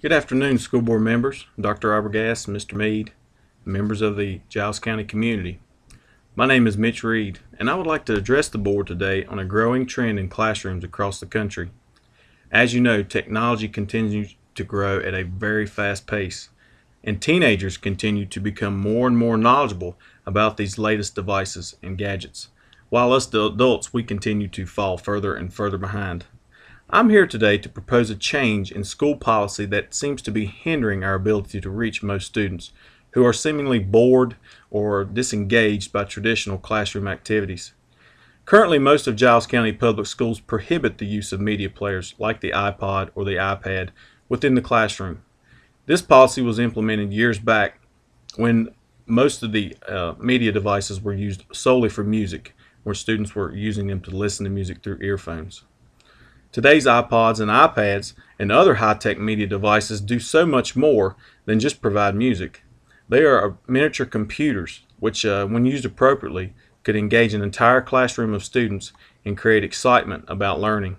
Good afternoon, school board members, Dr. Arbogast, Mr. Mead, members of the Giles County community. My name is Mitch Reed, and I would like to address the board today on a growing trend in classrooms across the country. As you know, technology continues to grow at a very fast pace, and teenagers continue to become more and more knowledgeable about these latest devices and gadgets, while us adults, we continue to fall further and further behind. I'm here today to propose a change in school policy that seems to be hindering our ability to reach most students who are seemingly bored or disengaged by traditional classroom activities. Currently, most of Giles County public schools prohibit the use of media players like the iPod or the iPad within the classroom. This policy was implemented years back when most of the media devices were used solely for music, where students were using them to listen to music through earphones. Today's iPods and iPads and other high-tech media devices do so much more than just provide music. They are miniature computers which, when used appropriately, could engage an entire classroom of students and create excitement about learning.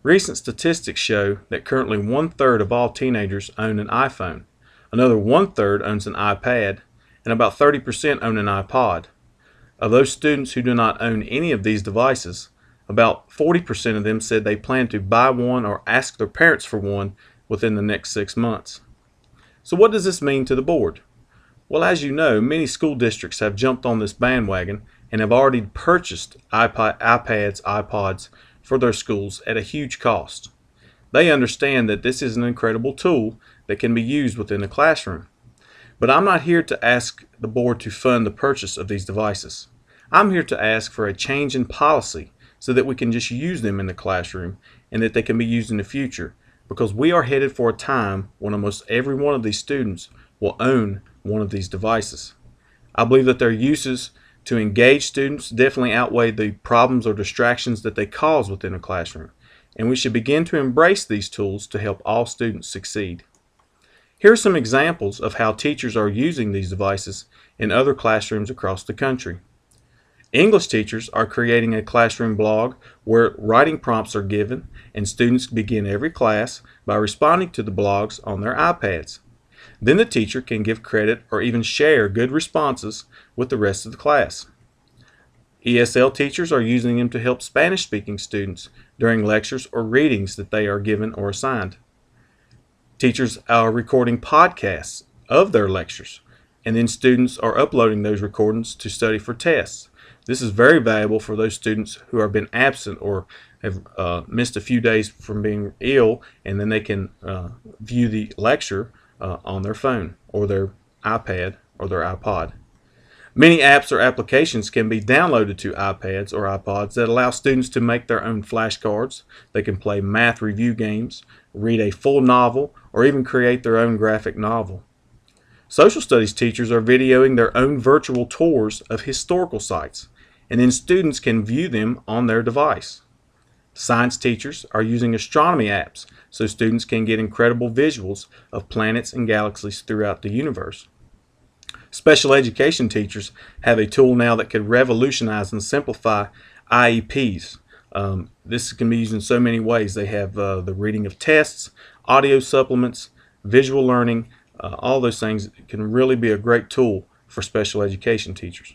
Recent statistics show that currently 1/3 of all teenagers own an iPhone, another 1/3 owns an iPad, and about 30% own an iPod. Of those students who do not own any of these devices, about 40% of them said they plan to buy one or ask their parents for one within the next 6 months. So what does this mean to the board? Well, as you know, many school districts have jumped on this bandwagon and have already purchased iPads, iPods for their schools at a huge cost. They understand that this is an incredible tool that can be used within the classroom. But I'm not here to ask the board to fund the purchase of these devices. I'm here to ask for a change in policy so that we can just use them in the classroom and that they can be used in the future, because we are headed for a time when almost every one of these students will own one of these devices. I believe that their uses to engage students definitely outweigh the problems or distractions that they cause within a classroom, and we should begin to embrace these tools to help all students succeed. Here are some examples of how teachers are using these devices in other classrooms across the country. English teachers are creating a classroom blog where writing prompts are given, and students begin every class by responding to the blogs on their iPads. Then the teacher can give credit or even share good responses with the rest of the class. ESL teachers are using them to help Spanish-speaking students during lectures or readings that they are given or assigned. Teachers are recording podcasts of their lectures, and then students are uploading those recordings to study for tests. This is very valuable for those students who have been absent or have missed a few days from being ill, and then they can view the lecture on their phone or their iPad or their iPod. Many apps or applications can be downloaded to iPads or iPods that allow students to make their own flashcards. They can play math review games, read a full novel, or even create their own graphic novel. Social studies teachers are videoing their own virtual tours of historical sites, and then students can view them on their device. Science teachers are using astronomy apps so students can get incredible visuals of planets and galaxies throughout the universe. Special education teachers have a tool now that could revolutionize and simplify IEPs. This can be used in so many ways. They have the reading of tests, audio supplements, visual learning. All those things can really be a great tool for special education teachers.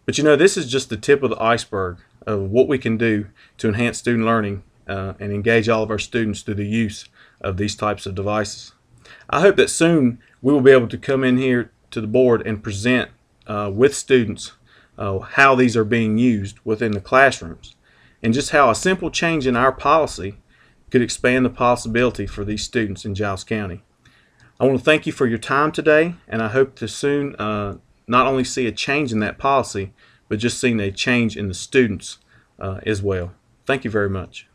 But you know, this is just the tip of the iceberg of what we can do to enhance student learning and engage all of our students through the use of these types of devices. I hope that soon we will be able to come in here to the board and present with students how these are being used within the classrooms, and just how a simple change in our policy could expand the possibility for these students in Giles County. I want to thank you for your time today, and I hope to soon not only see a change in that policy, but just seeing a change in the students as well. Thank you very much.